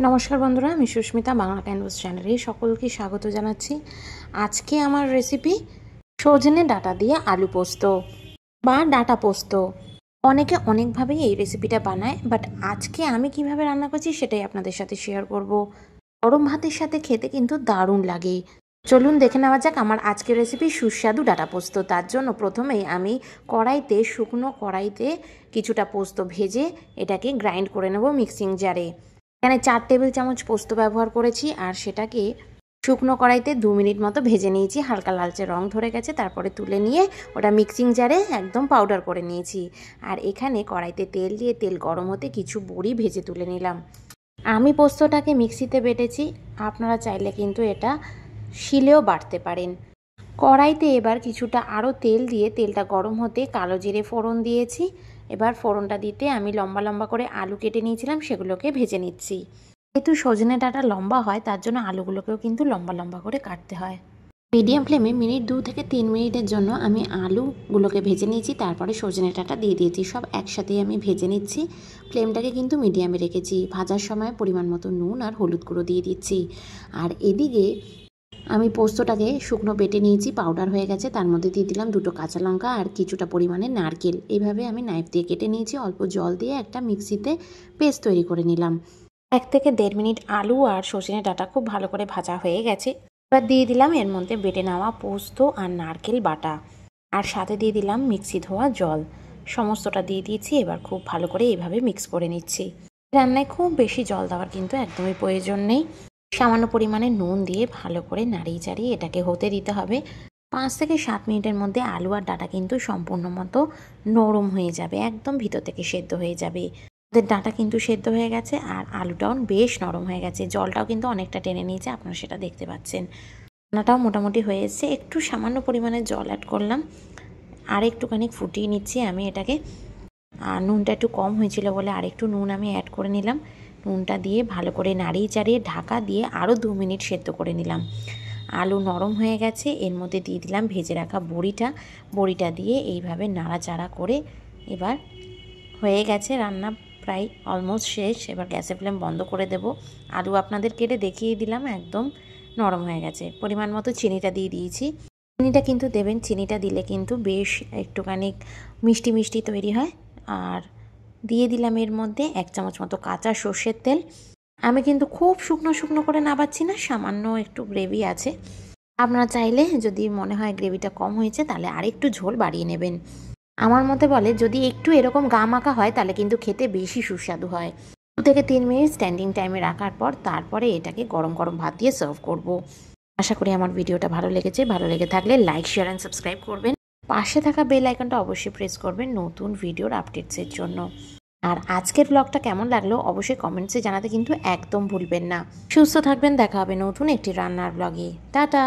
নমস্কার বন্ধুরা, আমি সুস্মিতা বাংলা ক্যানভাস চ্যানেলে সকলকে স্বাগত জানাচ্ছি। আজকে আমার রেসিপি সজনে ডাঁটা দিয়ে আলু পোস্ত বা ডাঁটা পোস্ত। অনেকে অনেকভাবেই এই রেসিপিটা বানায়, বাট আজকে আমি কিভাবে রান্না করছি সেটাই আপনাদের সাথে শেয়ার করব। গরম ভাতের সাথে খেতে কিন্তু দারুণ লাগে। চলুন দেখে নেওয়া যাক আমার আজকের রেসিপি সুস্বাদু ডাঁটা পোস্ত। তার জন্য প্রথমেই আমি শুকনো কড়াইতে কিছুটা পোস্ত ভেজে এটাকে গ্রাইন্ড করে নেব মিক্সিং জারে। এখানে 4 টেবিল চামচ পোস্ত ব্যবহার করেছি, আর সেটাকে শুকনো কড়াইতে 2 মিনিট মতো ভেজে নিয়েছি। হালকা লালচে রং ধরে গেছে, তারপরে তুলে নিয়ে ওটা মিক্সিং জারে একদম পাউডার করে নিয়েছি। আর এখানে কড়াইতে তেল দিয়ে তেল গরম হতে কিছু বড়ি ভেজে তুলে নিলাম। আমি পোস্তটাকে মিক্সিতে বেটেছি, আপনারা চাইলে কিন্তু এটা শিলেও বাটতে পারেন। কড়াইতে এবার কিছুটা আরও তেল দিয়ে তেলটা গরম হতে কালো জিরে ফোড়ন দিয়েছি। এবার ফোড়নটা দিতে আমি লম্বা লম্বা করে আলু কেটে নিয়েছিলাম, সেগুলোকে ভেজে নিচ্ছি। যেহেতু সজনে ডাঁটা লম্বা হয়, তার জন্য আলুগুলোকেও কিন্তু লম্বা লম্বা করে কাটতে হয়। মিডিয়াম ফ্লেমে মিনিট 2 থেকে 3 মিনিটের জন্য আমি আলুগুলোকে ভেজে নিয়েছি, তারপরে সজনে ডাঁটা দিয়ে দিয়েছি। সব একসাথেই আমি ভেজে নিচ্ছি। ফ্লেমটাকে কিন্তু মিডিয়ামে রেখেছি। ভাজার সময় পরিমাণ মতো নুন আর হলুদ গুঁড়ো দিয়ে দিচ্ছি। আর এদিকে আমি পোস্তটাকে শুকনো বেটে নিয়েছি, পাউডার হয়ে গেছে। তার মধ্যে দিয়ে দিলাম 2টো কাঁচা লঙ্কা আর কিছুটা পরিমাণে নারকেল। এইভাবে আমি নাইফ দিয়ে কেটে নিয়েছি। অল্প জল দিয়ে একটা মিক্সিতে পেস্ট তৈরি করে নিলাম। 1 থেকে 1.5 মিনিট আলু আর সজনে ডাঁটা খুব ভালো করে ভাজা হয়ে গেছে। এবার দিয়ে দিলাম এর মধ্যে বেটে নেওয়া পোস্ত আর নারকেল বাটা, আর সাথে দিয়ে দিলাম মিক্সি ধোয়া জল। সমস্তটা দিয়ে দিয়েছি। এবার খুব ভালো করে এইভাবে মিক্স করে নিচ্ছি। রান্নায় খুব বেশি জল দেওয়ার কিন্তু একদমই প্রয়োজন নেই। সামান্য পরিমাণে নুন দিয়ে ভালো করে নাড়িয়ে চাড়িয়ে এটাকে হতে দিতে হবে। 5 থেকে 7 মিনিটের মধ্যে আলু আর ডাঁটা কিন্তু সম্পূর্ণ মতো নরম হয়ে যাবে, একদম ভিতর থেকে সেদ্ধ হয়ে যাবে। ডাঁটা কিন্তু সেদ্ধ হয়ে গেছে আর আলুটাও বেশ নরম হয়ে গেছে। জলটাও কিন্তু অনেকটা টেনে নিয়েছে, আপনারা সেটা দেখতে পাচ্ছেন। রান্নাটাও মোটামুটি হয়ে এসেছে। একটু সামান্য পরিমাণে জল অ্যাড করলাম, আর একটুখানি ফুটিয়ে নিচ্ছি আমি এটাকে। আর নুনটা একটু কম হয়েছিল বলে আর একটু নুন আমি অ্যাড করে নিলাম। নুনটা দিয়ে ভালো করে নাড়িয়ে চাড়িয়ে ঢাকা দিয়ে আরও 2 মিনিট সেদ্ধ করে নিলাম। আলু নরম হয়ে গেছে। এর মধ্যে দিয়ে দিলাম ভেজে রাখা বড়িটা দিয়ে এইভাবে নাড়াচাড়া করে এবার হয়ে গেছে রান্না, প্রায় অলমোস্ট শেষ। এবার গ্যাসের ফ্লেম বন্ধ করে দেব। আলু আপনাদের কেটে দেখিয়ে দিলাম, একদম নরম হয়ে গেছে। পরিমাণ মতো চিনিটা দিয়ে দিয়েছি। চিনিটা কিন্তু দেবেন, চিনিটা দিলে কিন্তু বেশ একটুখানি মিষ্টি মিষ্টি তৈরি হয়। আর দিয়ে দিলাম এর মধ্যে 1 চামচ মতো কাঁচা সর্ষের তেল। আমি কিন্তু খুব শুকনো শুকনো করে নাবাচ্ছি না, সামান্য একটু গ্রেভি আছে। আপনারা চাইলে যদি মনে হয় গ্রেভিটা কম হয়েছে তাহলে আরেকটু ঝোল বাড়িয়ে নেবেন। আমার মতে বলে যদি একটু এরকম গা মাখা হয় তাহলে কিন্তু খেতে বেশি সুস্বাদু হয়। 2 থেকে 3 মিনিট স্ট্যান্ডিং টাইমে রাখার পর তারপরে এটাকে গরম গরম ভাত দিয়ে সার্ভ করব। আশা করি আমার ভিডিওটা ভালো লেগেছে। ভালো লেগে থাকলে লাইক, শেয়ার অ্যান্ড সাবস্ক্রাইব করবেন। পাশে থাকা বেল আইকনটা অবশ্যই প্রেস করবেন নতুন ভিডিওর আপডেটসের জন্য। আর আজকের ব্লগটা কেমন লাগলো অবশ্যই কমেন্টসে জানাতে কিন্তু একদম ভুলবেন না। সুস্থ থাকবেন, দেখা হবে নতুন একটি রান্নার ব্লগে। টাটা।